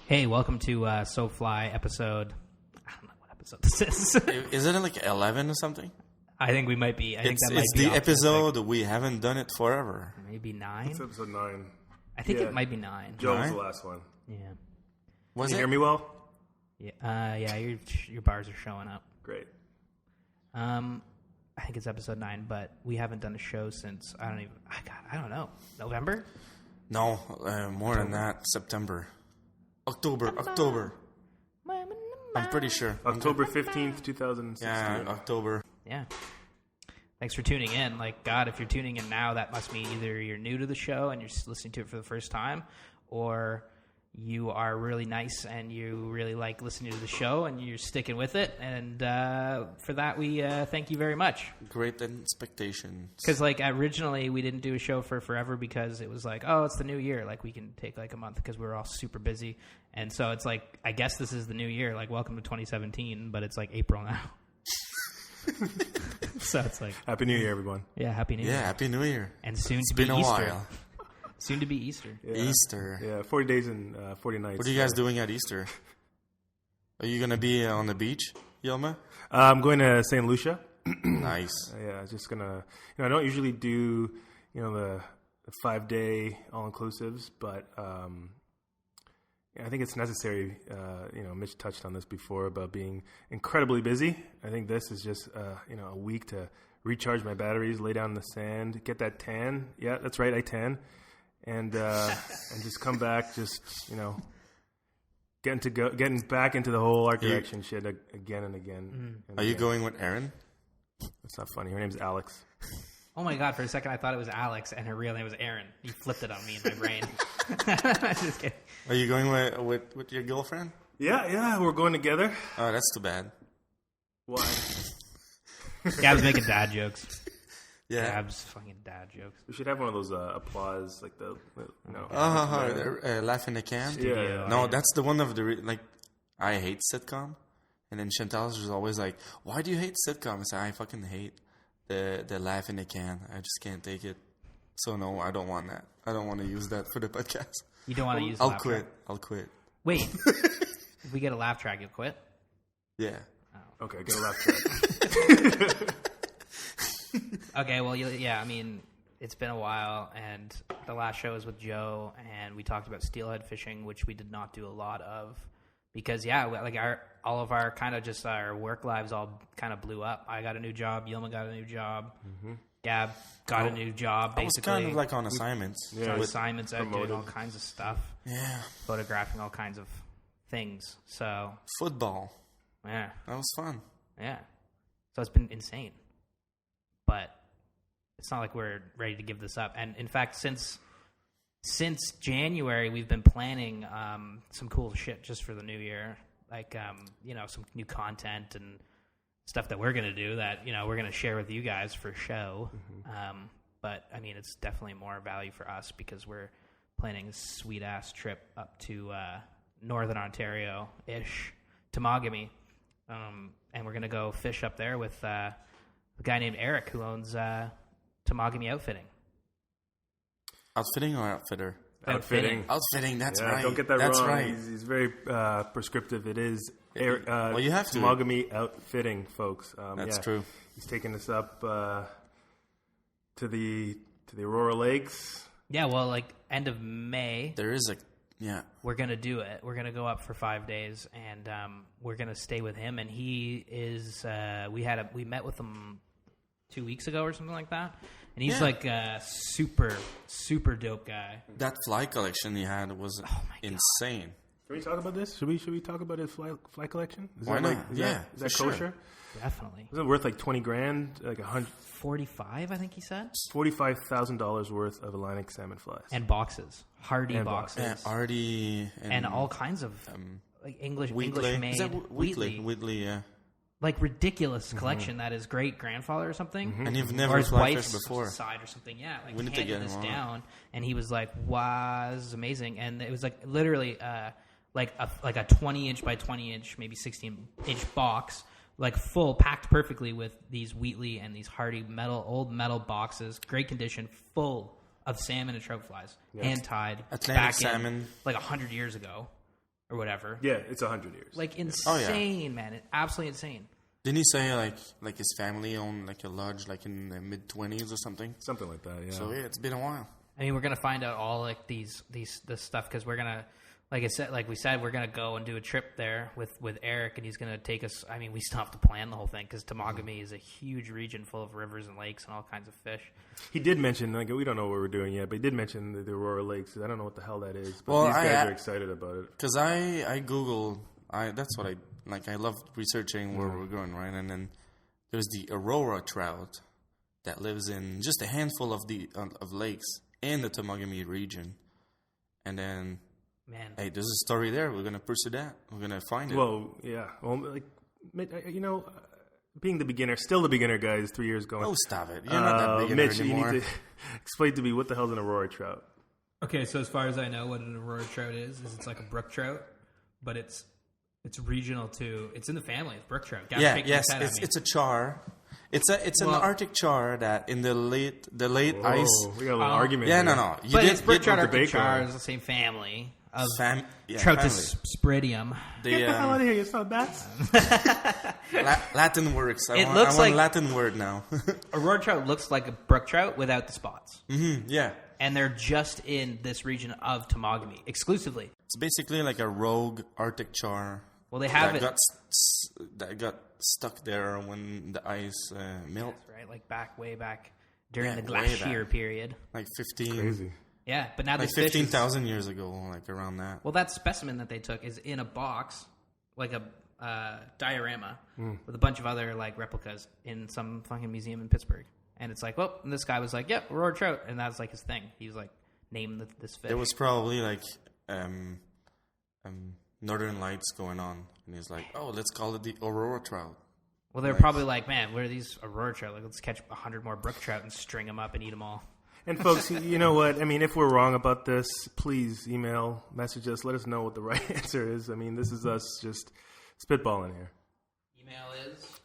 Hey, welcome to SoFly episode. I don't know what episode this is. Isn't it like 11 or something? I think we might be. It's the episode we haven't done it forever. Maybe 9. It's episode 9. I think it might be 9. Joe was 9? the last one. Yeah. Was Can it? you hear me well? Yeah. Yeah. Your bars are showing up. Great. I think it's episode 9, but we haven't done a show since I don't know. November? No, more than that. September. October. I'm pretty sure. October 15th, 2016. Yeah, October. Yeah. Thanks for tuning in. Like, God, if you're tuning in now, that must mean either you're new to the show and you're listening to it for the first time, or you are really nice and you really like listening to the show and you're sticking with it. And for that, we thank you very much. Great expectations. Because, like, originally we didn't do a show for forever because it was like, oh, it's the new year. Like, we can take, like, a month because we were all super busy. And so it's like, I guess this is the new year. Like, welcome to 2017, but it's, like, April now. So it's like... Happy New Year, everyone. Yeah, Happy New Year. Yeah, Happy New Year. And soon It's to be been a Easter. while. Soon to be Easter. Yeah. Easter. Yeah, 40 days and 40 nights. What are you guys doing at Easter? Are you going to be on the beach, Yilma? I'm going to St. Lucia. Nice. Yeah, just going to... I don't usually do, the 5-day all-inclusives, but I think it's necessary. Mitch touched on this before about being incredibly busy. I think this is just, a week to recharge my batteries, lay down in the sand, get that tan. Yeah, that's right, I tan. And just come back, getting back into the whole art direction shit again and again. And Are you again. going with Erin? It's not funny. Her name's Alex. Oh my God, for a second I thought it was Alex and her real name was Erin. You flipped it on me in my brain. Just kidding. Are you going with your girlfriend? Yeah, we're going together. Oh, that's too bad. Why? Gab's making dad jokes. Yeah. Gab's fucking dad jokes. We should have one of those applause, like the. Laugh in the can? Yeah. No, that's the one of the... I hate sitcom. And then Chantal's just always like, why do you hate sitcom? I say, I fucking hate the laugh in the can. I just can't take it. So no, I don't want that. I don't want to use that for the podcast. You don't want to use I'll laugh quit. track? I'll quit. Wait. If we get a laugh track, you'll quit? Yeah. Okay, get a laugh track. Okay, well, it's been a while, and the last show was with Joe, and we talked about steelhead fishing, which we did not do a lot of, because, all of our kind of just our work lives all kind of blew up. I got a new job, Yilma got a new job, Gab got a new job, basically. I was kind of like on assignments. Yeah. on with assignments out doing promoted. all kinds of stuff, Yeah. photographing all kinds of things, so, Football. yeah. That was fun. Yeah. So it's been insane. But it's not like we're ready to give this up. And in fact, since January, we've been planning some cool shit just for the new year. Like, some new content and stuff that we're going to do that, we're going to share with you guys for show. But, it's definitely more value for us because we're planning a sweet-ass trip up to Northern Ontario-ish, Temagami. And we're going to go fish up there with a guy named Eric who owns Temagami Outfitting. Outfitting or outfitter? Outfitting. Outfitting, that's right. Don't get that that's wrong. Right. He's very prescriptive. It is Well, you have to. Temagami Outfitting, folks. That's true. He's taking us up to the Aurora Lakes. Yeah, well, like end of May, There is we're going to do it. We're going to go up for 5 days, and we're going to stay with him. And he is, we met with him 2 weeks ago or something like that. And he's like a super, super dope guy. that fly collection he had was Oh my God. insane. Can we talk about this? Should we talk about his fly collection? Is Why that not? is Yeah, that for sure. kosher? Definitely. Is it worth like $20,000? Like 45, I think he said. $45,000 worth of Atlantic salmon flies. And boxes. Hardy And boxes. Yeah, Artie and all kinds of like English Wheatley. made Is that Wheatley? Wheatley, yeah. like ridiculous collection that his great grandfather or something, And you've or never his fly wife's fished before. side or something. Yeah, like We need to handed get this him on. down, and he was like, "Wow, this is amazing!" And it was like literally like a 20-inch by 20-inch, maybe 16-inch box, like full, packed perfectly with these Wheatley and these Hardy old metal boxes, great condition, full of salmon and trout flies, hand tied, Atlantic back salmon. in like 100 years ago. or whatever. Yeah, it's 100 years. Like insane, Oh, man. Absolutely insane. Didn't he say like his family owned like a lodge like in the mid-20s or something? Something like that, yeah. So yeah, it's been a while. I mean, we're gonna find out all like this stuff because we're gonna, like we said, we're gonna go and do a trip there with Eric, and he's gonna take us. I mean, we still have to plan the whole thing because Temagami is a huge region full of rivers and lakes and all kinds of fish. He did mention, like, we don't know what we're doing yet, but he did mention the Aurora Lakes. I don't know what the hell that is, but Well, these guys are excited about it. Because I Googled, that's what I like. I love researching where we're going, right? And then there's the Aurora trout that lives in just a handful of lakes in the Temagami region. And then, Man, hey, there's a story there. We're gonna pursue that. We're gonna find it. Well, yeah. Well, like, you know, being the beginner, still the beginner, guys, 3 years going. Oh, stop it! You're not that beginner Mitch, anymore. you need to explain to me what the hell's an Aurora trout. okay, so as far as I know, what an Aurora trout is it's like a brook trout, but it's regional too. It's in the family. It's brook trout. Yeah, yes, it's a char. It's an Arctic char that in the late ice. We got a little argument. Yeah, here. no. But it's brook trout. the Arctic debate char going. is the same family of family. Troutus spiridium. Get the hell out of here! It's not bats. Latin works. I want looks a like- Latin word now. Aurora trout looks like a brook trout without the spots, Yeah. and they're just in this region of Temagami exclusively. It's basically like a rogue Arctic char. Well, they have that it. that got stuck there when the ice melted, Right, like way back during Yeah, the way glacier back. period. like 15, Crazy. Yeah, but now like this fish is- 15,000 years ago, like around that. Well, that specimen that they took is in a box, like a diorama, with a bunch of other like replicas in some fucking museum in Pittsburgh. And it's like, well, and this guy was like, "Yep, Aurora trout," and that was like his thing. He was like, "Name this fish." There was probably like Northern Lights going on, and he's like, "Oh, let's call it the Aurora trout." well, they're nice. probably like, "Man, where are these Aurora trout? Like, let's catch 100 more brook trout and string them up and eat them all." And folks, you know what? I mean, if we're wrong about this, please email, message us, let us know what the right answer is. I mean, this is us just spitballing here. Email is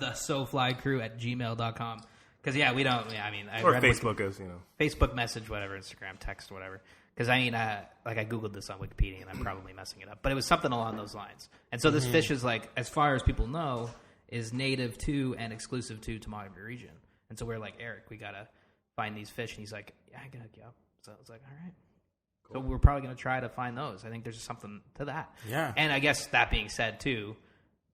the SoFlyCrew@gmail.com. Because, yeah, we don't, I mean... I Or read Facebook us, you know. Facebook message, whatever, Instagram, text, whatever. Because, I mean, like I Googled this on Wikipedia, and I'm probably messing it up. But it was something along those lines. And so this fish is, like, as far as people know, is native to and exclusive to Temagami region. And so we're like, Eric, we got to find these fish. And he's like, yeah, I can hook you up. So I was like, all right. Cool. So we're probably going to try to find those. I think there's something to that. Yeah. And I guess that being said, too,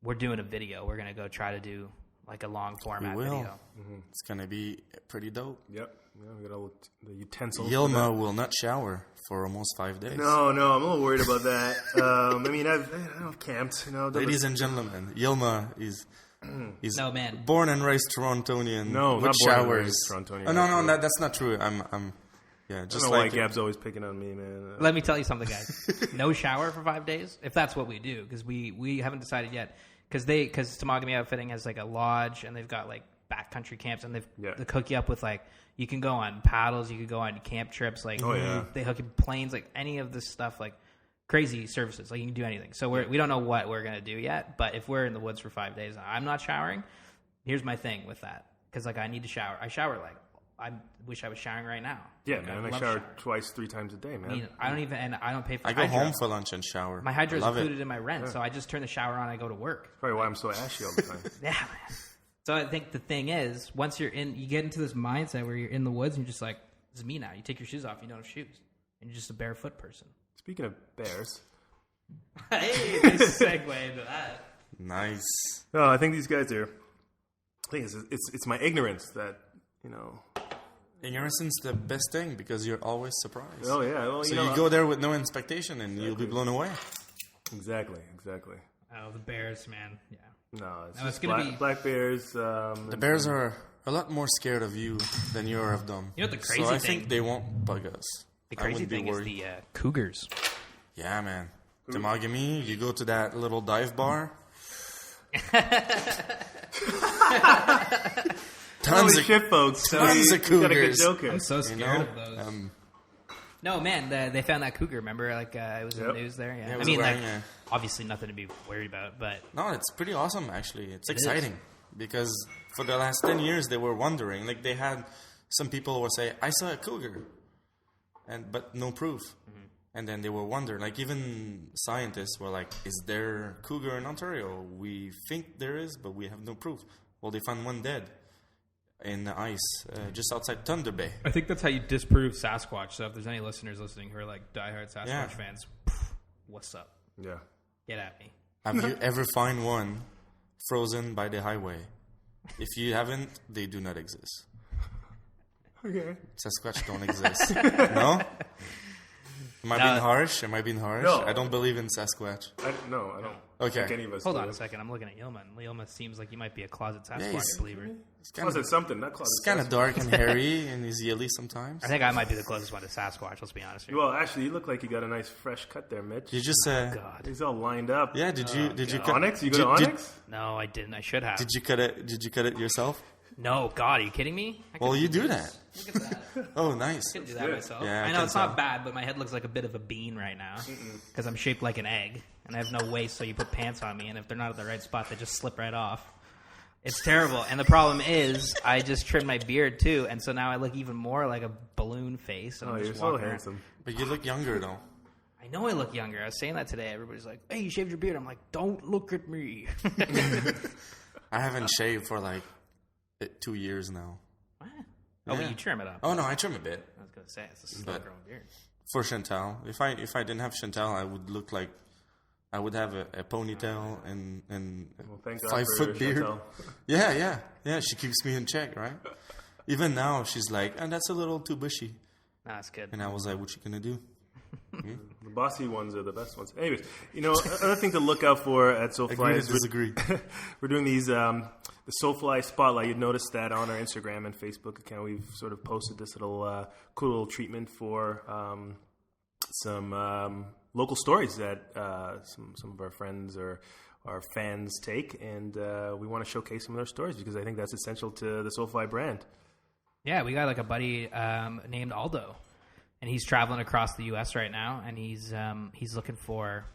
we're doing a video. We're going to go try to do like a long format We will. video. It's gonna be pretty dope. Yep. Yeah, we got all the utensils. Yilma will not shower for almost 5 days. No, I'm a little worried about that. I mean, I've camped, you know. Ladies and gentlemen, Yilma is No, man. born and raised Torontonian. No, with not born and showers. raised Torontonian, Oh, no, actually. that's not true. I'm yeah, I just don't know why like Gab's always picking on me, man. Let me tell you something, guys. No shower for 5 days, if that's what we do, because we haven't decided yet. Because Temagami Outfitting has like a lodge, and they've got like backcountry camps, and they hook you up with like, you can go on paddles, you can go on camp trips, like they hook you planes, like any of this stuff, like crazy services, like you can do anything. So we don't know what we're gonna do yet, but if we're in the woods for 5 days, I'm not showering. Here's my thing with that, because like I need to shower. I shower like I wish I was showering right now. Yeah, Like, man, I love shower showering. twice, 3 times a day, man. I mean, I don't pay for. I go hydro. home for lunch and shower. My hydro is Love included it. in my rent, so I just turn the shower on. I go to work. Probably why I'm so ashy all the time. Yeah, man. So I think the thing is, once you're in, you get into this mindset where you're in the woods and you're just like, this is me now. You take your shoes off, you don't have shoes, and you're just a barefoot person. Speaking of bears, Hey, nice segue into that. Nice. no, I think these guys are. I think it's my ignorance that, you know. Ignorance is the best thing because you're always surprised. Oh yeah, well, So you know, you go there with no expectation and you'll be blown away. Exactly. Oh, the bears, man. Yeah. No, it's No, just it's gonna be- black bears. The bears are a lot more scared of you than you are of them. You know what the crazy So I thing- think they won't bug us. The I crazy wouldn't be thing is worried. the cougars. Yeah, man. Temagami, you go to that little dive bar. Holy shit, folks! tons We of got a good cougars. joke here. I'm so You scared know? of those. No, man, they found that cougar. Remember, like it was in the Yep. news there. Yeah, it I was mean, like wearing a- obviously nothing to be worried about, but No, it's pretty awesome, actually. It's is. exciting. Because for the last 10 years, they were wondering. Like, they had some people would say, I saw a cougar. But no proof. And then they were wondering, like even scientists were like, is there cougar in Ontario? We think there is, but we have no proof. Well, they found one dead in the ice just outside Thunder Bay. I think that's how you disprove Sasquatch. So if there's any listeners listening who are like diehard Sasquatch fans, what's up? Yeah. Get at me. Have you ever find one frozen by the highway? If you haven't, they do not exist. Okay. Sasquatch don't exist. No? Am I being harsh? No. I don't believe in Sasquatch. I don't Okay. think any of us Hold do. on a second. I'm looking at Yilma. And Yilma seems like you might be a closet Sasquatch he's- believer. It's kind Closet of something, not closet. kind of dark and hairy and he's yelly sometimes. I think I might be the closest one to Sasquatch. Let's be honest here. Well, actually, you look like you got a nice fresh cut there, Mitch. You just God. He's all lined up. yeah. Did you cut Onyx? You go did- to did- Onyx? No, I didn't. I should have. Did you cut it? Did you cut it yourself? No, God, are you kidding me? I Well, could you do do this. that. Look at that. Oh, nice. I could do that myself. Yeah, I I know can it's tell. not bad, but my head looks like a bit of a bean right now because I'm shaped like an egg and I have no waist. So you put pants on me, and if they're not at the right spot, they just slip right off. It's terrible. And the problem is, I just trimmed my beard too, and so now I look even more like a balloon face. And Oh, I'm you're just so walking around. handsome. But you look younger though. I know I look younger. I was saying that today. Everybody's like, "Hey, you shaved your beard." I'm like, "Don't look at me." I haven't shaved for like 2 years now. What? Oh, Yeah. but you trim it up. Oh no, I trim a bit I was gonna say it's a slow growing beard. for Chantal. If I didn't have Chantal, I would look like I would have a ponytail and Well, thank God 5 for foot beard. Chantal. Yeah. She keeps me in check, right? Even now, she's like, "And that's a little too bushy." Nah, that's good. And I was like, "What you gonna do?" The bossy ones are the best ones. Anyways, another thing to look out for at SoFly Agree to is disagree. we're doing these the SoFly Spotlight. You'd noticed that on our Instagram and Facebook account. We've sort of posted this little cool little treatment for some local stories that some of our friends or our fans take, and we want to showcase some of their stories because I think that's essential to the SoFly brand. Yeah, we got like a buddy named Aldo, and he's traveling across the U.S. right now, and he's looking for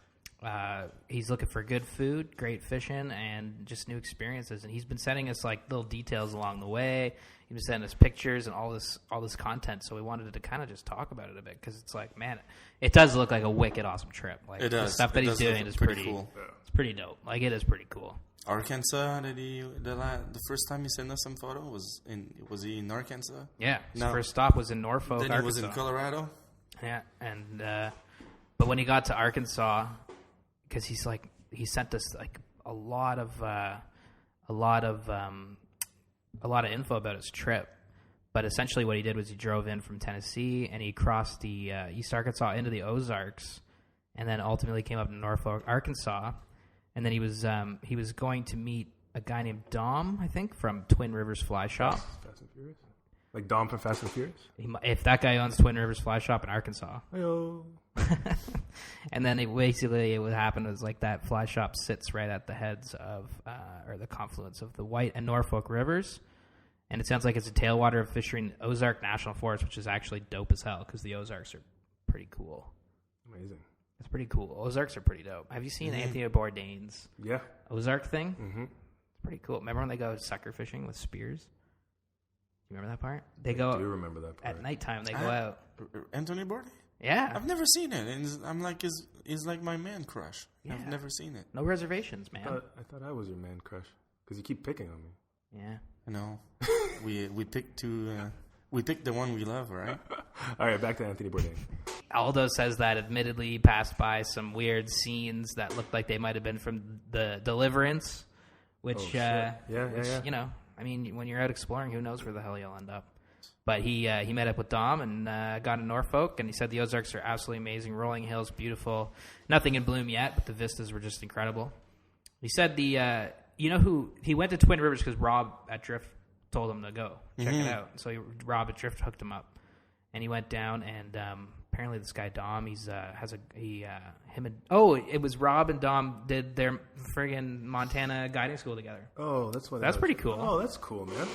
good food, great fishing, and just new experiences. And he's been sending us like little details along the way. He's been sending us pictures and all this content. So we wanted to kind of just talk about it a bit because it's like, man, it does look like a wicked awesome trip. Like It does. the stuff that It he's does look doing is pretty pretty cool. It's pretty dope. Like it is pretty cool. Arkansas, the first time he sent us some photo was he in Arkansas? Yeah, his No. first stop was in Norfolk, Then Arkansas. he was in Colorado. Yeah, and but when he got to Arkansas, because he sent us like a lot of info about his trip. But essentially, what he did was he drove in from Tennessee and he crossed the East Arkansas into the Ozarks, and then ultimately came up to Norfolk, Arkansas, and then he was going to meet a guy named Dom, I think, from Twin Rivers Fly Shop. Fast and Furious, like Dom from Fast and Furious. If that guy owns Twin Rivers Fly Shop in Arkansas. Hello. And then what happened was like that fly shop sits right at the heads of or the confluence of the White and Norfolk rivers, and it sounds like it's a tailwater of Fishery Ozark National Forest, which is actually dope as hell because the Ozarks are pretty cool. Amazing. It's pretty cool. Ozarks are pretty dope. Have you seen Anthony Bourdain's Yeah. Ozark thing? Mm-hmm. It's pretty cool. Remember when they go sucker fishing with spears? You remember that part? They I go do remember that part. at nighttime. They go out. Anthony Bourdain? Yeah, I've never seen it, and I'm like, he's like my man crush. Yeah. I've never seen it. no reservations, man. I thought I was your man crush because you keep picking on me. Yeah. You know, we picked we picked the one we love, right? All right, back to Anthony Bourdain. Aldo says that admittedly he passed by some weird scenes that looked like they might have been from the Deliverance, which, shit. Yeah. you know, I mean, when you're out exploring, who knows where the hell you'll end up. But he met up with Dom and got to Norfolk, and he said the Ozarks are absolutely amazing. Rolling hills, beautiful. Nothing in bloom yet, but the vistas were just incredible. He said he went to Twin Rivers because Rob at Drift told him to go check it out. So Rob at Drift hooked him up, and he went down. And apparently, this guy Dom, it was Rob and Dom did their friggin' Montana guiding school together. Oh, that's what. That's pretty cool. Oh, that's cool, man.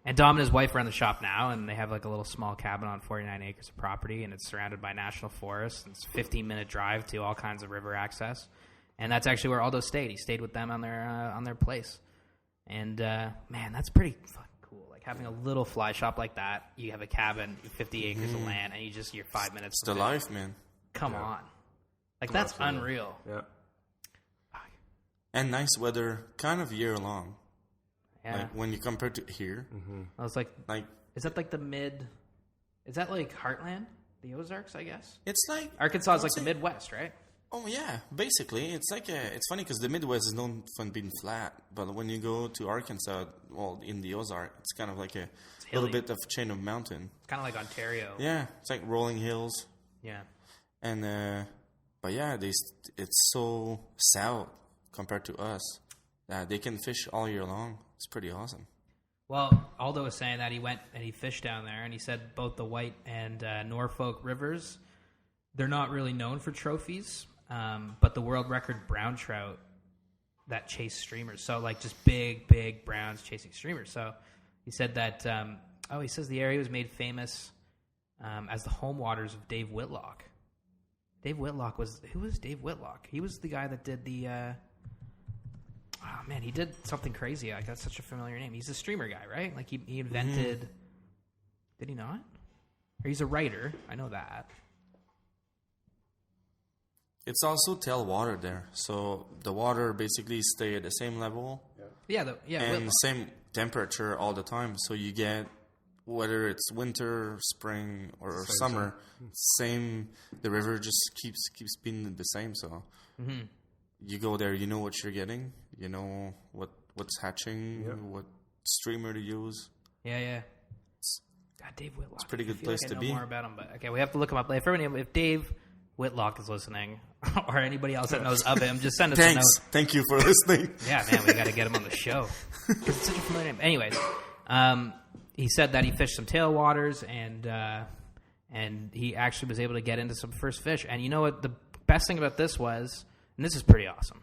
And Dom and his wife run the shop now, and they have like a little small cabin on 49 acres of property, and it's surrounded by national forests. It's a 15-minute drive to all kinds of river access, and that's actually where Aldo stayed. He stayed with them on their place, and man, that's pretty fucking cool. Like having a little fly shop like that. You have a cabin, 50 acres of land, and you're 5 minutes. It's the life, man. Come on. Like, that's unreal. Yeah. And nice weather, kind of year long. Yeah. Like when you compare to here, I was like, like is that like the mid... Is that like Heartland? The Ozarks, I guess? it's like Arkansas is like say- the Midwest, right? oh yeah, basically it's like it's funny because the Midwest is known for being flat, but when you go to Arkansas, well, in the Ozark, it's kind of like a little hilly. bit of chain of mountain. It's kind of like Ontario. Yeah, it's like rolling hills, Yeah. and but yeah, it's so south compared to us that they can fish all year long. It's pretty awesome. Well, Aldo was saying that he went and he fished down there, and he said both the White and Norfolk rivers, they're not really known for trophies, but the world record brown trout that chase streamers. So, like, just big browns chasing streamers. So he said that, he says the area was made famous as the home waters of Dave Whitlock. Who was Dave Whitlock? He was the guy that did the... he did something crazy. Like, that's such a familiar name. He's a streamer guy, right? Like, he invented... Did he not? Or he's a writer. I know that. It's also tailwater there, so the water basically stay at the same level And and Whitlock. same temperature all the time. So you get whether it's winter, spring, or summer, same. The river just keeps being the same. So you go there, you know what you're getting, you know what's hatching, what streamer to use. Yeah. God, Dave Whitlock. It's pretty good I feel place like to I know be. more about him, but okay, we have to look him up. If Dave Whitlock is listening, or anybody else that knows of him, just send us a Thanks, note. thank you for listening. Yeah, man, we got to get him on the show. 'Cause it's such a familiar name. Anyways, he said that he fished some tailwaters, and he actually was able to get into some first fish. And you know what? The best thing about this was, and this is pretty awesome,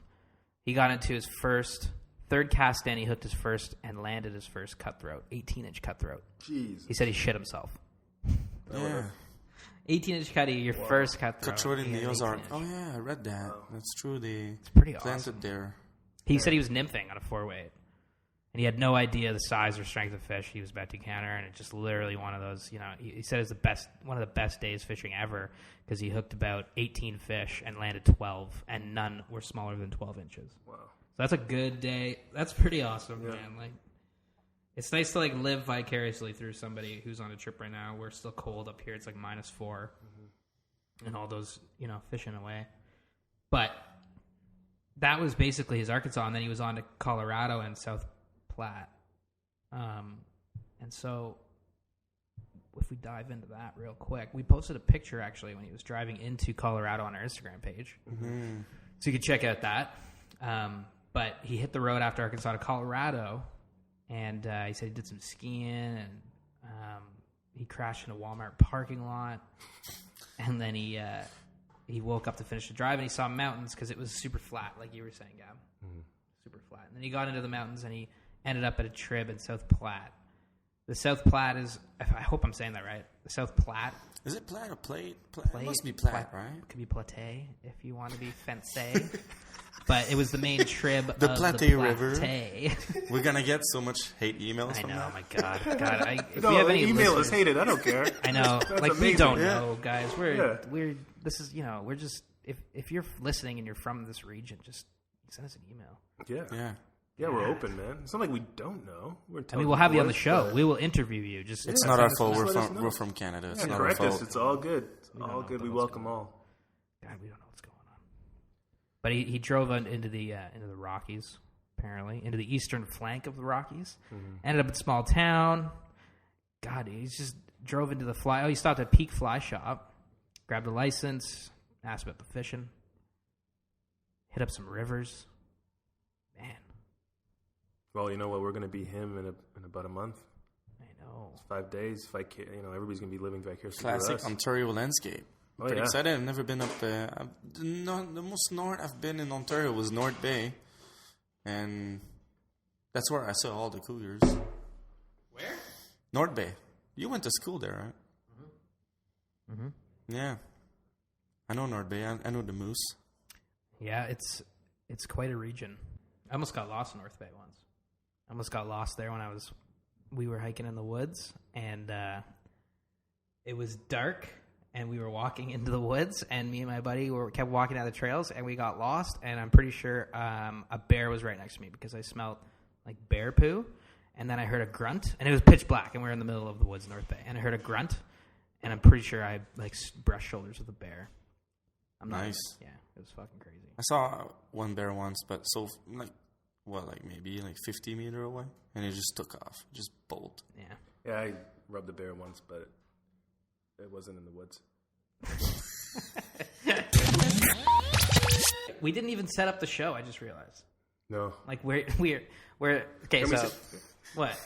he got into his third cast in, he hooked his first and landed his first cutthroat, 18-inch cutthroat. Jeez. He said he shit himself. Yeah, 18-inch cutty, your first cutthroat. Cutthroat in He the had Ozark. 18-inch. Oh yeah, I read that. That's true. They pretty planted awesome. there. He said he was nymphing on a 4-weight. And he had no idea the size or strength of fish he was about to encounter, and it's just literally one of those, he said it was one of the best days fishing ever, because he hooked about 18 fish and landed 12, and none were smaller than 12 inches. Wow. So that's a good day. That's pretty awesome, man. Like, it's nice to, like, live vicariously through somebody who's on a trip right now. We're still cold up here. It's like -4, and all those, fishing away. But that was basically his Arkansas, and then he was on to Colorado and South Platte. And so if we dive into that real quick, we posted a picture actually when he was driving into Colorado on our Instagram page. So you can check out that. But he hit the road after Arkansas to Colorado, and he said he did some skiing, and he crashed in a Walmart parking lot. And then he woke up to finish the drive, and he saw mountains because it was super flat, like you were saying, Gab. Super flat. And then he got into the mountains, and he ended up at a trib in South Platte. The South Platte is, I hope I'm saying that right, the South Platte. Is it Platte or Plate? It must be Platte, right? It could be Platte if you want to be fancy. But it was the main trib The of Platte the River. Platte. We're gonna get so much hate emails I from know, that. my God. If No, we have any email listeners, is hated. I don't care. I know. That's Like, we amazing. don't Yeah. know, guys. This is, we're just, if you're listening and you're from this region, just send us an email. Yeah. Yeah, We're open, man. It's not like we don't know. We'll have you on the show. We will interview you. Just it's Yeah, not our just fault. let us know. We're from Canada. It's Yeah, not our correct us. fault. It's all good. It's don't all know good. what's We welcome all. God, we don't know what's going on. But he drove into the Rockies, apparently, into the eastern flank of the Rockies. Ended up in a small town. God, he just drove into the fly. Oh, he stopped at Peak Fly Shop, grabbed a license, asked about the fishing, hit up some rivers. Man, Well, you know what? We're going to be him in about a month. I know. 5 days. Everybody's going to be living vicariously Classic through us. Ontario landscape. Oh, Pretty yeah. excited. I've never been up there. The most north I've been in Ontario was North Bay, and that's where I saw all the cougars. Where? North Bay. You went to school there, right? Yeah. I know North Bay. I know the Moose. Yeah, it's quite a region. I almost got lost in North Bay once. I almost got lost there when we were hiking in the woods, and it was dark, and we were walking into the woods, and me and my buddy kept walking down the trails, and we got lost, and I'm pretty sure a bear was right next to me because I smelled like bear poo, and then I heard a grunt, and it was pitch black, and we were in the middle of the woods in North Bay, and I heard a grunt, and I'm pretty sure I like brushed shoulders with a bear. I'm not Nice. Yeah, it was fucking crazy. I saw one bear once, but so like maybe like 50 meter away, and it just took off, just bolt. Yeah. Yeah, I rubbed a bear once, but it wasn't in the woods. We didn't even set up the show. I just realized. No. Like we're okay. Can we So say- what?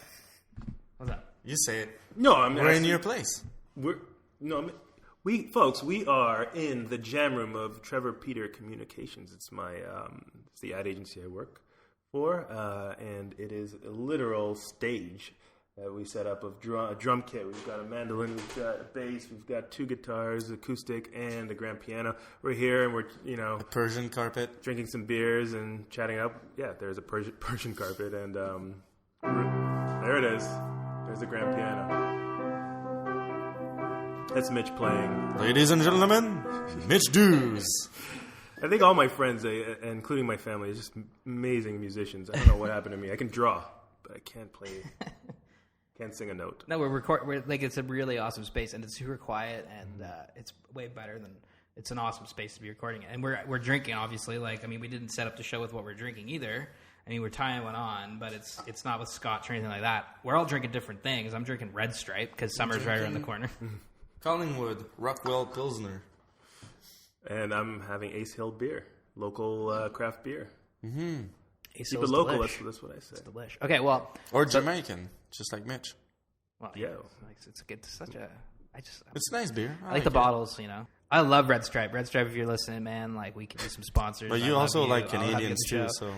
What's up? You say it. No, I mean, We're in your place. We are in the jam room of Trevor Peter Communications. It's it's the ad agency I work for, and it is a literal stage that we set up of a drum kit. We've got a mandolin, we've got a bass, we've got 2 guitars, acoustic, and a grand piano. We're here, and we're Persian carpet. drinking some beers and chatting up. Yeah, there's a Persian carpet, and there it is. There's the grand piano. That's Mitch playing. Ladies and gentlemen, Mitch Dews. I think all my friends, including my family, are just amazing musicians. I don't know what happened to me. I can draw, but I can't play. Can't sing a note. No, we're like it's a really awesome space, and it's super quiet, and it's way better than. It's an awesome space to be recording in. And we're drinking, obviously. Like, I mean, we didn't set up the show with what we're drinking either. I mean, we're tying one on, but it's not with scotch or anything like that. We're all drinking different things. I'm drinking Red Stripe because summer's right around the corner. Collingwood, Rockwell Pilsner. And I'm having Ace Hill beer, local craft beer. Mm-hmm. Keep it local. That's what I say. It's delish. Okay, well, Or Jamaican, just like Mitch. well, Yeah. it's such a. It's nice beer. I like the bottles, you know. I love Red Stripe. Red Stripe, if you're listening, man, like we could do some sponsors. But I you love also like I'll have you on Canadians the too, show. so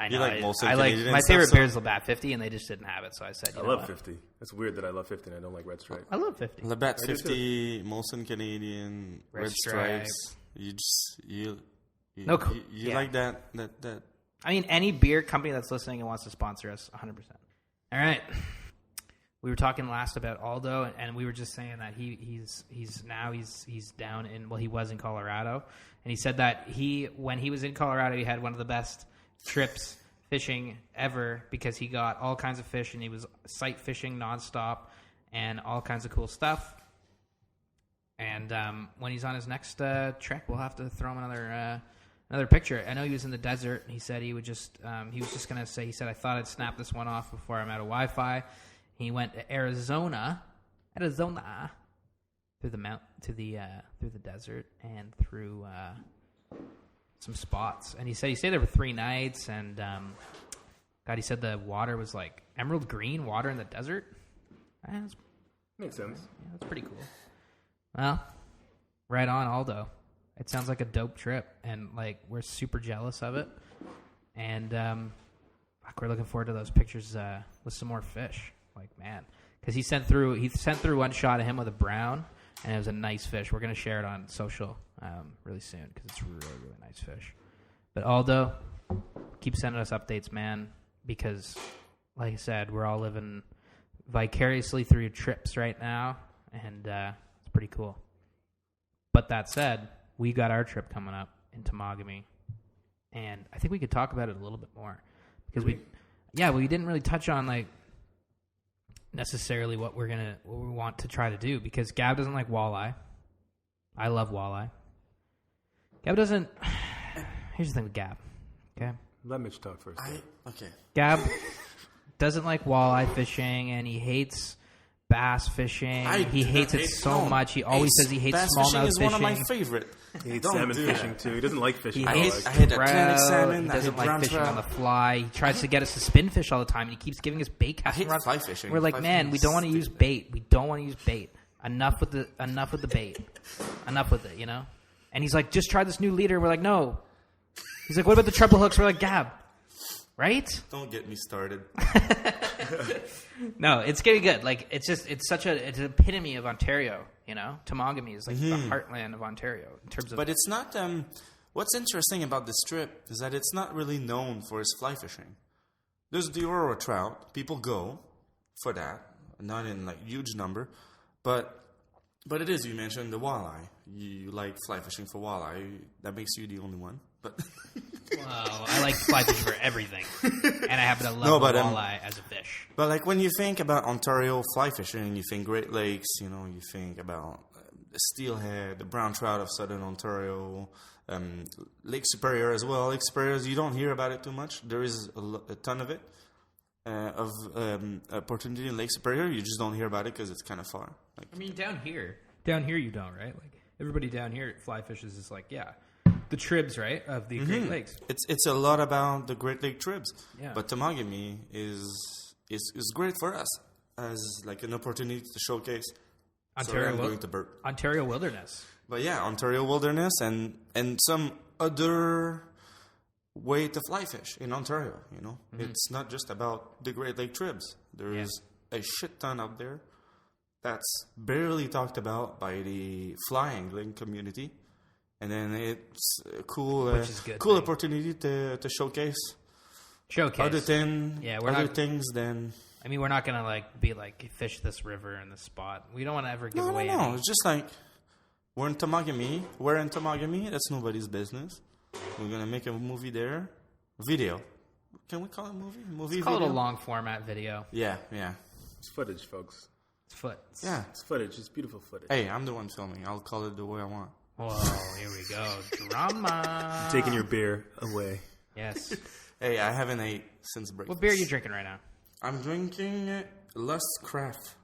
I you know. like most of I like Canadian my stuff, favorite so- beer is Labatt 50, and they just didn't have it, so I said, I know love what? 50. That's weird that I love 50 and I don't like Red Stripe. I love 50. Labatt I do 50, Molson Canadian, Red Red Stripe. Stripes. You No, cool. you Yeah. like that. I mean, any beer company that's listening and wants to sponsor us, 100%. All right. We were talking last about Aldo, and we were just saying that he's down in, well, he was in Colorado, and he said that when he was in Colorado, he had one of the best trips fishing ever because he got all kinds of fish, and he was sight fishing nonstop and all kinds of cool stuff. And when he's on his next trek, we'll have to throw him another picture. I know he was in the desert. He said he was just going to say, he said, I thought I'd snap this one off before I'm out of Wi-Fi. He went to Arizona, through the desert and through some spots. And he said he stayed there for 3 nights. And God, he said the water was like emerald green water in the desert. Makes sense. Yeah, that's pretty cool. Well, right on, Aldo. It sounds like a dope trip, and like we're super jealous of it. And we're looking forward to those pictures with some more fish. Like, man, because he sent through one shot of him with a brown, and it was a nice fish. We're gonna share it on social really soon because it's really, really nice fish. But Aldo, keep sending us updates, man, because like I said, we're all living vicariously through your trips right now, and it's pretty cool. But that said, we got our trip coming up in Temagami, and I think we could talk about it a little bit more because we didn't really touch on like necessarily what we want to try to do because Gab doesn't like walleye. I love walleye. Gab doesn't. Here's the thing with Gab. Okay. Let Mitch talk first. Okay. Gab doesn't like walleye fishing, and he hates bass fishing. He hates it so much. He always says he hates smallmouth fishing. Is one of my favorite. He hates Don't salmon do fishing that. too. He doesn't like fishing. He hates I hate Atlantic trout. salmon. He I doesn't hate like brown fishing trout. on the fly. He tries to get us to spin fish all the time, and he keeps giving us bait casts. I hate fly fishing. We're like, Fly man, fishing we is don't want to use bait. We don't want to use bait. Enough with the bait. Enough with it, you know? And he's like, just try this new leader. We're like, no. He's like, what about the treble hooks? We're like, Gab. Right? Don't get me started. No, it's getting good. Like, it's an epitome of Ontario, you know? Temagami is like the heartland of Ontario in terms of... But it's not. What's interesting about this trip is that it's not really known for its fly fishing. There's the Aurora trout. People go for that, not in like huge number, but But it is. You mentioned the walleye. You like fly fishing for walleye. That makes you the only one. But Well, I like fly fishing for everything, and I happen to love No, but, walleye as a fish. But like when you think about Ontario fly fishing, you think Great Lakes. You think about the steelhead, the brown trout of Southern Ontario, Lake Superior as well. Lake Superior, you don't hear about it too much. There is a ton of it, opportunity in Lake Superior. You just don't hear about it because it's kind of far. Like, I mean, down here you don't, right? Like everybody down here fly fishes is like, yeah, the tribs, right, of the Great Lakes. it's a lot about the Great Lake tribs. Yeah. But Temagami is great for us as like an opportunity to showcase. Sorry, I'm going to burp. Ontario wilderness. But yeah, Ontario wilderness and some other way to fly fish in Ontario. It's not just about the Great Lake tribs. There is a shit ton out there that's barely talked about by the fly angling community, and then it's a cool, Which is good cool thing. opportunity to showcase Showcase. other things than. I mean, we're not gonna be like fish this river in this spot. We don't want to ever give away. No. any. It's just like we're in Temagami. We're in Temagami. That's nobody's business. We're gonna make a movie there. Video. Can we call it movie? Movie Let's call video. it a long format video. Yeah. It's footage, folks. It's foot. Yeah. It's footage. It's beautiful footage. Hey, I'm the one filming. I'll call it the way I want. Whoa, here we go. Drama. Taking your beer away. Yes. Hey, I haven't ate since breakfast. What beer are you drinking right now? I'm drinking Lust Craft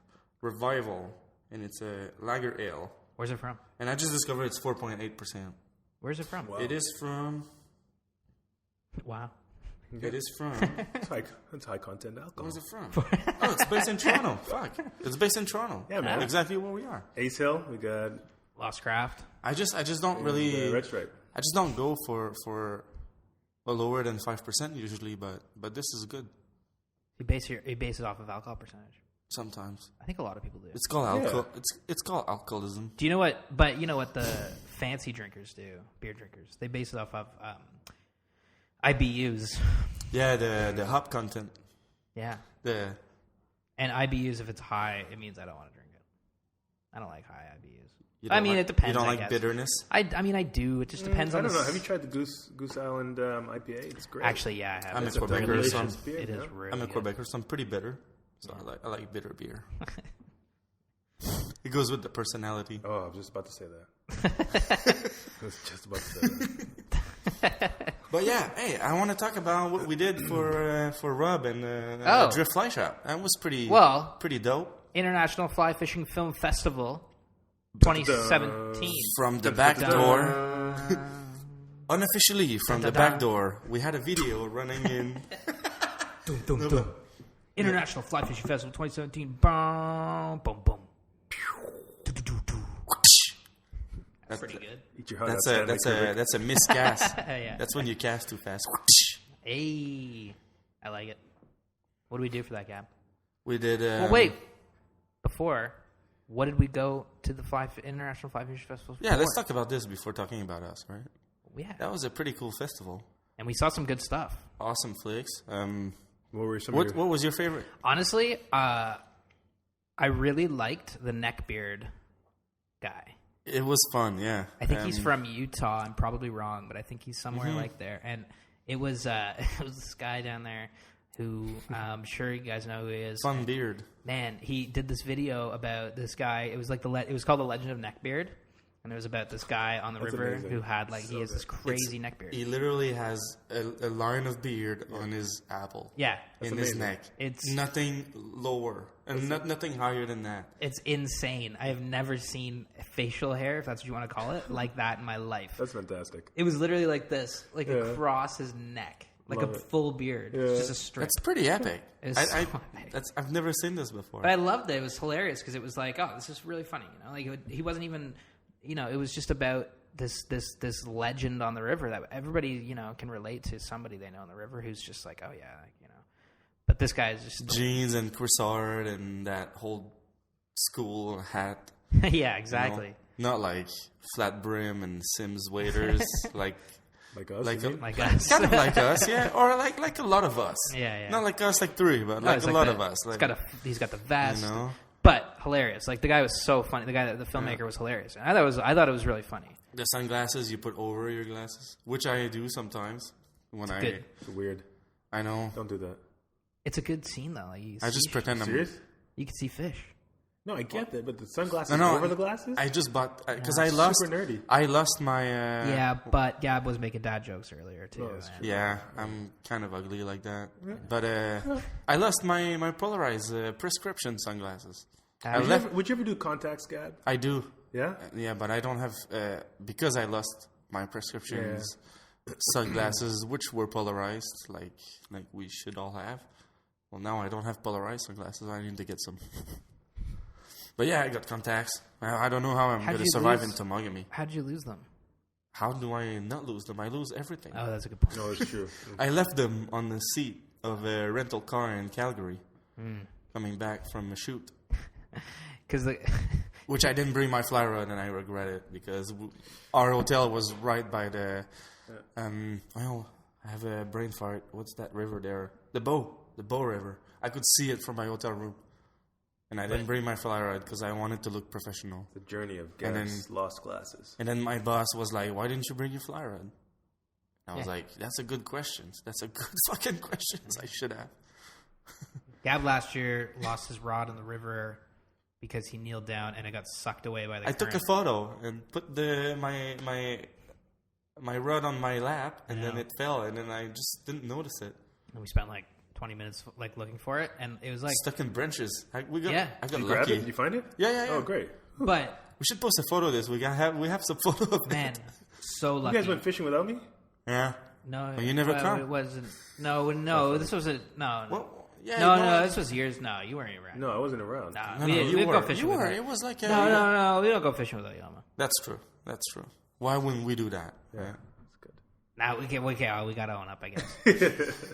Revival, and it's a lager ale. Where's it from? And I just discovered it's 4.8%. Where's it from? Wow. It is from. Wow. It is from. That's high content alcohol. Where's it from? Oh, it's based in Toronto. Fuck. It's based in Toronto. Yeah, man. Exactly where we are. Ace Hill, we got Lost Craft. I just don't really. Red Stripe. I just don't go for a lower than 5% usually, but this is good. You base it off of alcohol percentage. Sometimes I think a lot of people do. it's called alcohol. It's called alcoholism. Do you know what? But you know what the fancy drinkers do? Beer drinkers. They base it off of IBUs. Yeah, the hop content. Yeah. And IBUs, if it's high, it means I don't want to drink it. I don't like high IBUs. you I don't mean, like- it depends. You don't I like guess. bitterness. I mean, I do. It just depends I on don't the know. Have you tried the Goose Island IPA? It's great. Actually, yeah, I have. I'm a It's Quebecer, really so good. beer, It is yeah. really I'm a good. Quebecer, so I'm pretty bitter. So I like bitter beer. It goes with the personality. Oh, I was just about to say that. I was just about to say that. But yeah, hey, I want to talk about what we did for Rob and Oh. Drift Fly Shop. That was pretty dope. International Fly Fishing Film Festival 2017. From the back door, unofficially from the back door, we had a video running in. International Fly Fishing Festival 2017. Boom, boom, boom. That's pretty good. Eat your heart That's out, a Stanley Kubrick. that's a miscast. Yeah. That's when you cast too fast. Hey, I like it. What did we do for that, Gab? We did. Well, wait. Before, what did we go to the International Fly Fishing Festival for? Yeah, let's talk about this before talking about us, right? Yeah. That was a pretty cool festival. And we saw some good stuff. Awesome flicks. What were some What of your... was your favorite? Honestly, I really liked the neckbeard guy. It was fun, yeah. I think he's from Utah. I'm probably wrong, but I think he's somewhere like there. And it was this guy down there who I'm sure you guys know who he is. Fun beard. Man, he did this video about this guy. It was like it was called The Legend of Neckbeard. And it was about this guy on the That's river amazing. who had he has this crazy neckbeard. He literally has a line of beard on his apple. Yeah. In That's his amazing. neck. It's- nothing lower and nothing higher than that. It's insane. I have never seen facial hair, if that's what you want to call it, like that in my life. That's fantastic. It was literally like this, like Yeah. across his neck, like Love a it. full beard, Yeah. It's just a strip. That's pretty epic. It's I, so epic. I've never seen this before. But I loved it. It was hilarious because it was like, oh, this is really funny. He wasn't even, it was just about this legend on the river that everybody can relate to. Somebody they know on the river who's just like, oh yeah, But this guy is just Jeans and Cursard and that whole school hat. yeah, exactly. Not like flat brim and Sims waders, like Like us? like you a, mean? Like us. kind of like us, yeah, or like a lot of us. Yeah. Not like us, like three, but No, like it's a lot the- of us. Like, he's got the vest. you know, but hilarious. Like the guy was so funny. The filmmaker was hilarious. And I thought it was really funny. The sunglasses you put over your glasses, which I do sometimes when good. It's weird. I know. Don't do that. It's a good scene though. Like I just pretend I'm Serious? you can see fish. No, I get that, but the sunglasses No, over the glasses? I just bought because Yeah, I lost. super nerdy. I lost my. Yeah, but Gab was making dad jokes earlier too. Oh, that's and- true. Yeah, I'm kind of ugly like that. But I lost my polarized prescription sunglasses. I left. Would you ever do contacts, Gab? I do. Yeah? Yeah, but I don't have because I lost my prescriptions sunglasses, which were polarized, like we should all have. Well, now I don't have polarized sunglasses. I need to get some. But yeah, I got contacts. I don't know how I'm How'd going to you survive lose- in Temagami. How'd you lose them? How do I not lose them? I lose everything. Oh, that's a good point. No, it's true. I left them on the seat of a rental car in Calgary, coming back from a shoot. Because Which I didn't bring my fly rod, and I regret it because our hotel was right by the. Well, I have a brain fart. What's that river there? The Bow River. I could see it from my hotel room, and I didn't bring my fly rod because I wanted to look professional. The journey of And Gab's lost glasses. And then my boss was like, "Why didn't you bring your fly rod?" I was Yeah. like, "That's a good question. That's a good fucking question. I should have." Gab last year lost his rod in the river because he kneeled down and it got sucked away by the I took a current. photo and put my rod on my lap, and then Yeah. it fell, and then I just didn't notice it. And we spent like 20 minutes like looking for it, and it was like, Stuck in branches. I got Did you grab lucky. it? Did you find it? Yeah. Oh, great. but We should post a photo of this. We have some photo of man, it. so You lucky. guys went fishing without me? Yeah. No, Well, you never come. It wasn't. No. This was a no. Well, yeah. no. This was years. No, you weren't around. No, I wasn't around. Nah, No, we no, didn't you we'd were. go fishing You with were. her. It was like a, No. We don't go fishing with Yama. That's true. That's true. Why wouldn't we do that? Yeah, Yeah. that's good. Now we gotta own up. I guess.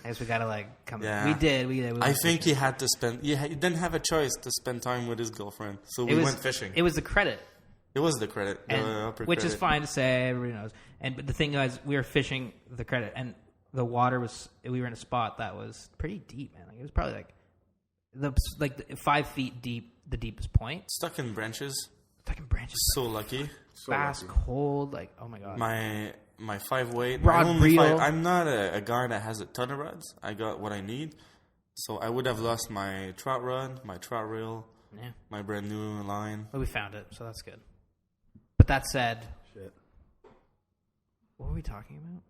I guess we gotta like come. Yeah. We did. We I went think fishing. he had to spend. He didn't have a choice to spend time with his girlfriend, so we went fishing. It was the credit. It was the credit, the And, upper which credit. is fine to say, everybody knows. But the thing is, we were fishing the credit, and the water was. We were in a spot that was pretty deep, man. Like, it was probably like 5 feet deep, the deepest point. Stuck in branches. Fucking branches, So lucky. So fast, lucky. cold. Like, oh my god. My 5 weight. Rod my only reel. I'm not a guy that has a ton of rods. I got what I need. So I would have lost my trout rod, my trout reel, Yeah, my brand new line. but we found it, so that's good. But that said, Shit. what were we talking about?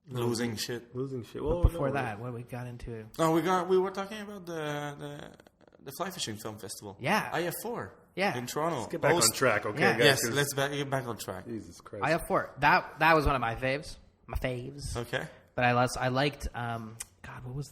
Losing shit. Losing shit. But Well, before no, that, what we got into? No, we were talking about the fly fishing film festival. Yeah. IF4. Yeah. In Toronto. Let's get back on track, okay, Yeah. guys? Yes, 'cause- let's get back on track. Jesus Christ. I have 4. That was one of my faves. My faves. Okay. But I liked God, what was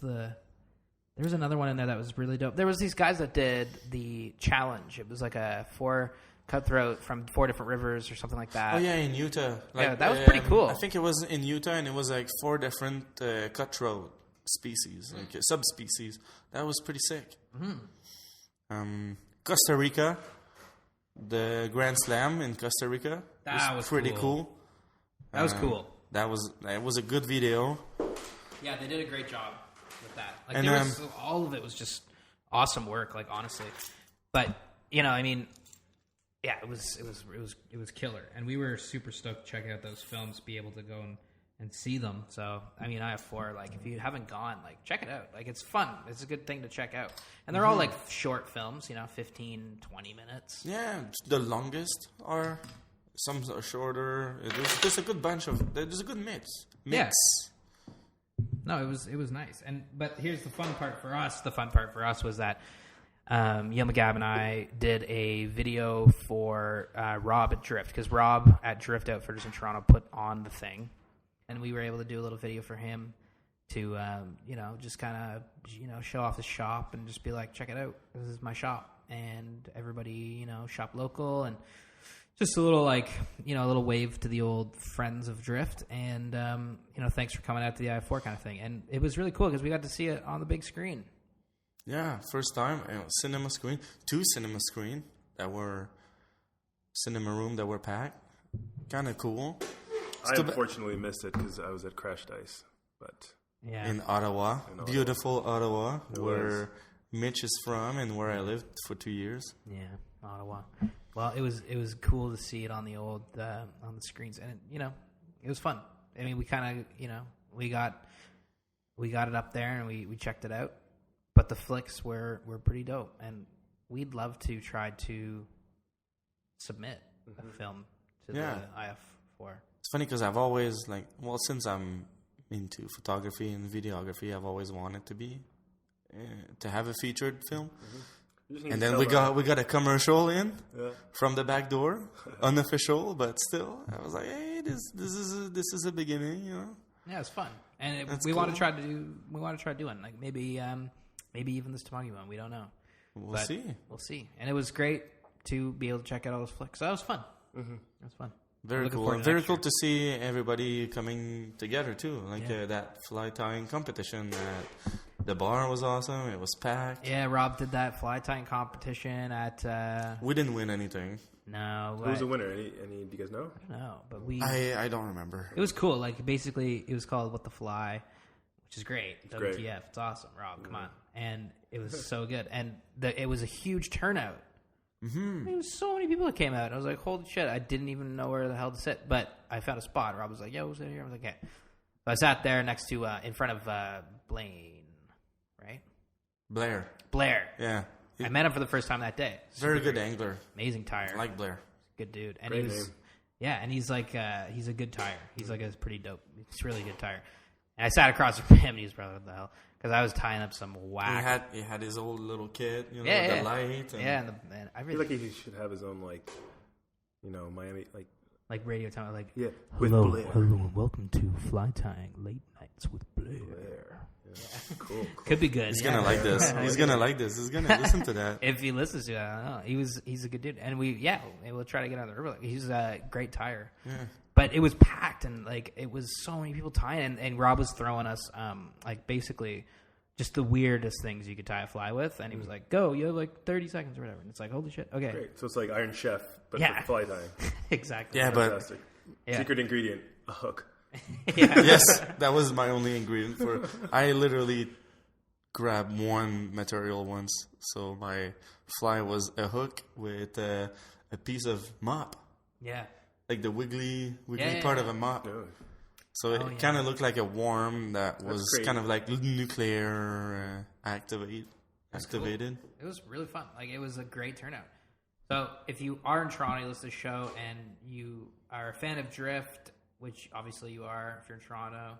there was another one in there that was really dope. There was these guys that did the challenge. It was like a 4 cutthroat from 4 different rivers or something like that. Oh yeah, in Utah. Yeah, that was pretty cool. I think it was in Utah, and it was like 4 different cutthroat species, like subspecies. That was pretty sick. Costa Rica, the Grand Slam in Costa Rica. That was pretty cool. cool. That was cool. That was a good video. Yeah, they did a great job with that. Like And, there was, all of it was just awesome work, like honestly. But, I mean, yeah, it was killer. And we were super stoked to check out those films, be able to go and see them. So, I mean, I have 4, like if you haven't gone, like check it out. Like it's fun. It's a good thing to check out. And they're all like short films, 15, 20 minutes. Yeah, the longest are some are shorter. There's a good bunch of. There's a good mix. Yeah. No, it was nice. But here's the fun part for us. The fun part for us was that Yomagab and I did a video for Rob at Drift, because Rob at Drift Outfitters in Toronto put on the thing, and we were able to do a little video for him to just kind of show off the shop and just be like, check it out, this is my shop, and everybody shop local, and just a little a little wave to the old friends of Drift, and thanks for coming out to the I4 kind of thing. And it was really cool because we got to see it on the big screen. Yeah, first time cinema screen, 2 cinema screen that were cinema room that were packed. Kind of cool. I unfortunately missed it because I was at Crashed Ice. But Yeah, In Ottawa, beautiful Ottawa, where Mitch is from and where I lived for 2 years. Yeah, Ottawa. Well, it was cool to see it on the old on the screens, and it was fun. I mean, we kind of we got it up there and we checked it out, but the flicks were pretty dope, and we'd love to try to submit a film to the IF4. It's funny because I've always since I'm into photography and videography, I've always wanted to have a featured film. And then we got a commercial in from the back door, unofficial, but still, I was like, hey, this is a beginning, Yeah, it's fun, and we want to try doing like maybe even this Tamagi one. We don't know. We'll see. We'll see. And it was great to be able to check out all those flicks. So that was fun. Mm-hmm. That was fun. Very cool. And very cool to see everybody coming together too. That fly tying competition at the bar was awesome. It was packed. Yeah, Rob did that fly tying competition at. We didn't win anything. No. Who was the winner? Any? Do you guys know? No, but we. I don't remember. It was cool. Basically, it was called What the Fly, which is great. It's WTF. great. It's awesome, Rob. Come on. And it was so good. And it was a huge turnout. Mm-hmm. There was so many people that came out. I was like, holy shit, I didn't even know where the hell to sit. But I found a spot. Rob was like, yo, sit here. I was like, okay. So I sat there next to, in front of Blaine, right? Blair. Yeah. I met him for the first time that day. Very good angler. Amazing tire. I like Blair. Good dude. And Great name. Yeah, and he's like, he's a good tire. He's like a pretty dope. He's really good tire. And I sat across from him, and he was probably, what the hell? Because I was tying up some whack. He had his old little kit, the light. And I I feel like he should have his own, Miami, like radio time, yeah. Hello, with Blair. hello, and welcome to Fly Tying Late Nights with Blair. Yeah. Cool. Could be good. He's gonna like this. He's gonna like this. He's gonna listen to that. If he listens to it, I don't know. He's a good dude, and we'll try to get on the river. He's a great tire. Yeah. But it was packed, and it was so many people tying, and Rob was throwing us basically just the weirdest things you could tie a fly with, and he was like, "Go, you have 30 seconds or whatever." And it's like, holy shit, okay. Great. So it's like Iron Chef, but Yeah. for fly tying. Exactly. Yeah, but Fantastic. Yeah. Secret ingredient: a hook. Yeah. yes, that was my only ingredient for. I literally grabbed one material once, so my fly was a hook with a piece of mop, Yeah. like the wiggly Yeah, part yeah. of a mop. Oh. So it kind of looked like a worm that was great. kind of like nuclear activated. Cool. It was really fun. It was a great turnout. So if you are in Toronto, you listen to the show, and you are a fan of Drift, which obviously you are if you're in Toronto,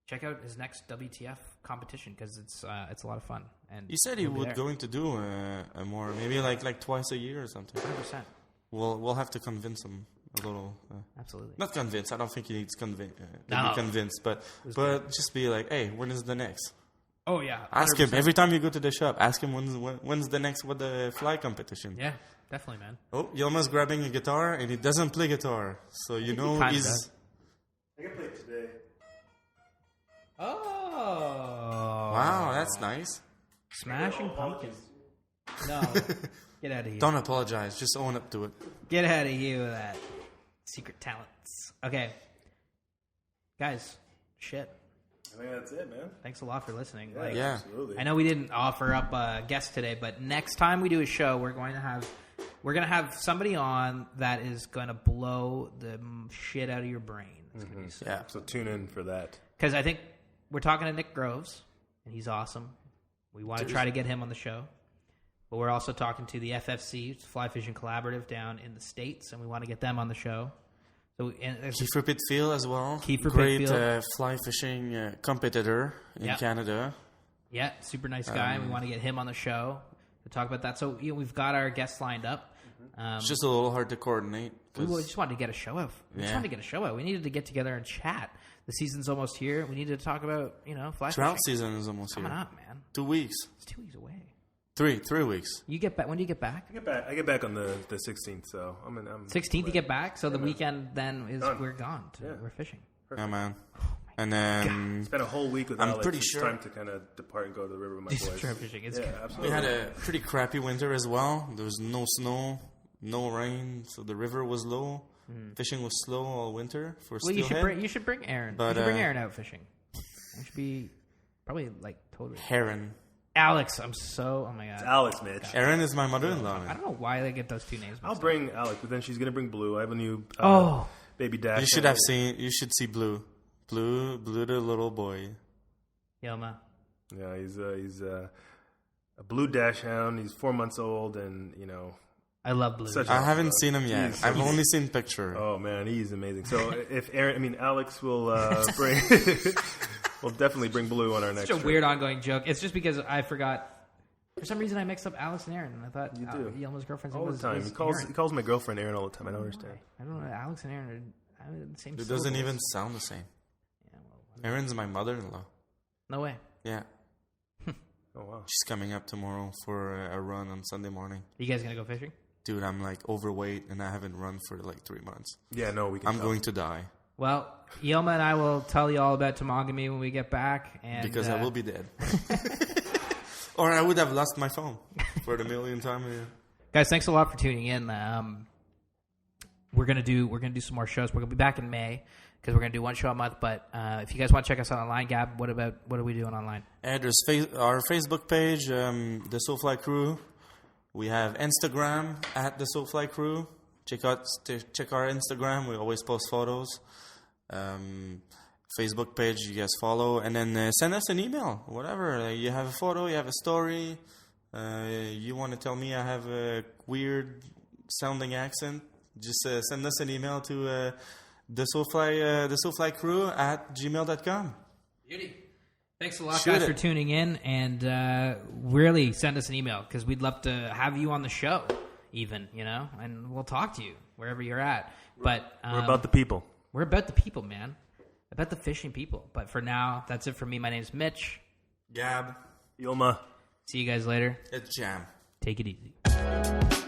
check out his next WTF competition because it's a lot of fun. And He said he he'll be was there. going to do a more, maybe like twice a year or something. 100%. We'll have to convince him a little. Absolutely. Not convince. I don't think he needs to be No. convinced, but just be like, hey, when is the next? Oh, yeah. 100%. Ask him every time you go to the shop. Ask him when's the next with the fly competition. Yeah, definitely, man. Oh, Yilma's grabbing a guitar and he doesn't play guitar, so you know kinda he's. does. I can play it today. Oh. Wow, that's nice. Smashing Pumpkins. No. Get out of here. Don't apologize. Just own up to it. Get out of here with that. Secret talents. Okay. Guys, shit. I think that's it, man. Thanks a lot for listening. Yeah. Absolutely. I know we didn't offer up a guest today, but next time we do a show, we're going to have somebody on that is going to blow the shit out of your brain. It's going to be sick. Yeah. So tune in for that. Because I think we're talking to Nick Groves, and he's awesome. We want to try to get him on the show. But we're also talking to the FFC, Fly Fishing Collaborative, down in the States, and we want to get them on the show. So Kiefer Pitfield as well. Kiefer Great Pitfield. fly fishing competitor in Yeah. Canada. yeah, super nice guy. We want to get him on the show to talk about that. So we've got our guests lined up. It's just a little hard to coordinate. We just wanted to get a show out. We needed to get together and chat. The season's almost here. We needed to talk about, fly Trout fishing. season is almost Coming here. up, man. 2 weeks. It's 2 weeks away. 3 weeks. You get back. When do you get back? I get back on the 16th, so I'm 16th. You get back. So the weekend then is Done. we're gone. Yeah. We're fishing. Yeah, man. And then Spent a whole week with I'm Alex. pretty It's sure- time to kind of depart and go to the river with my Do some boys. trout fishing. It's Yeah, we absolutely. had a pretty crappy winter as well. There was no snow, no rain, so the river was low. Fishing was slow all winter for well, you steelhead. should bring Aaron. But, you should bring Aaron out fishing. It should be probably totally. Heron. Alex, oh my god. It's Alex, Mitch. Erin is my mother-in-law. I don't know why they get those two names. I'll mixed up. bring Alex, but then she's gonna bring Blue. I have a new baby dash. You should see Blue. Blue, the little boy. Yelma. Yeah, he's a blue dash hound. He's 4 months old, and I love Blue. Such I haven't seen him yet. I've only seen picture. Oh man, he's amazing. So if Alex will bring, we'll definitely bring Blue on our next. Such a trip. weird ongoing joke. It's just because I forgot. For some reason, I mixed up Alex and Aaron. And I thought You do. Yelma's girlfriend's all name the time. was He Aaron. calls my girlfriend Aaron all the time. I don't understand. I don't know. Alex and Aaron are the same. It doesn't syllables. even sound the same. Yeah, well, Erin's my mother-in-law. no way. Yeah. Oh wow. She's coming up tomorrow for a run on Sunday morning. You guys gonna go fishing? Dude, I'm like overweight and I haven't run for like 3 months. Yeah, no, we can. I'm tell. going to die Well, Yelma and I will tell you all about Temagami when we get back. And because I will be dead. Or I would have lost my phone for the millionth time. Yeah. guys, thanks a lot for tuning in. We're gonna do some more shows. We're gonna be back in May because we're gonna do one show a month. But if you guys want to check us out online, Gab, what are we doing online? And there's our Facebook page, the Soulfly Crew. We have Instagram at the Soulfly Crew. Check our Instagram. We always post photos. Facebook page, you guys follow, and then send us an email. Whatever, you have a photo, you have a story. You want to tell me I have a weird sounding accent? Just send us an email to the Soulfly Crew at gmail.com. Beauty. Thanks a lot, Shoot guys, it. for tuning in, and really send us an email because we'd love to have you on the show, even, and we'll talk to you wherever you're at. But We're about the people. We're about the people, man. About the fishing people. But for now, that's it for me. My name's Mitch. Gab. Yilma. See you guys later. It's Jam. Take it easy.